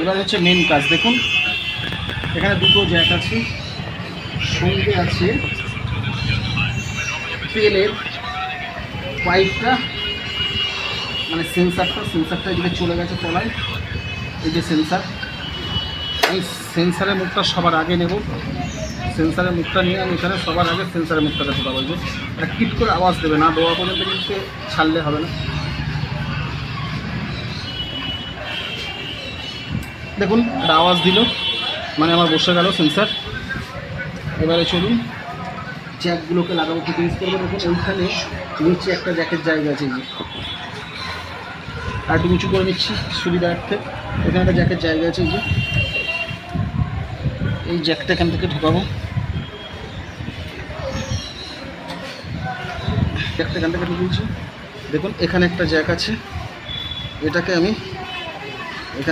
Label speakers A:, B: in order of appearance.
A: এবার হচ্ছে মেন কাজ। দেখুন এখানে দুটো জ্যাক আছে, সঙ্গে আছে তেলের পাইপটা, মানে সেন্সারটা এদিকে চলে গেছে তলায়। এই যে সেন্সার, আমি সেন্সারের মুখটা সবার আগে নেব। সেন্সারের মুখটা নিয়ে আমি এখানে সবার আগে সেন্সারের মুখটাকে ঢোকাবো। যে একটা কিট করে আওয়াজ দেবে, না দেওয়া পর্যন্ত কিন্তু ছাড়লে হবে না। দেখুন একটা আওয়াজ দিল, মানে আমার বসে গেল সেন্সার। এবারে চলুন জ্যাকগুলোকে লাগাবো, ফিটিংস করবো। দেখুন ওইখানে নিচে একটা জ্যাকের জায়গা আছে, যে আর একটু উঁচু করে নিচ্ছি সুবিধার্থে। এখানে একটা জ্যাকের জায়গা আছে, যে এই জ্যাকটা এখান থেকে ঢোকাবো। জ্যাকটা এখান থেকে ঢুকিয়েছি। দেখুন এখানে একটা জ্যাক আছে, এটাকে আমি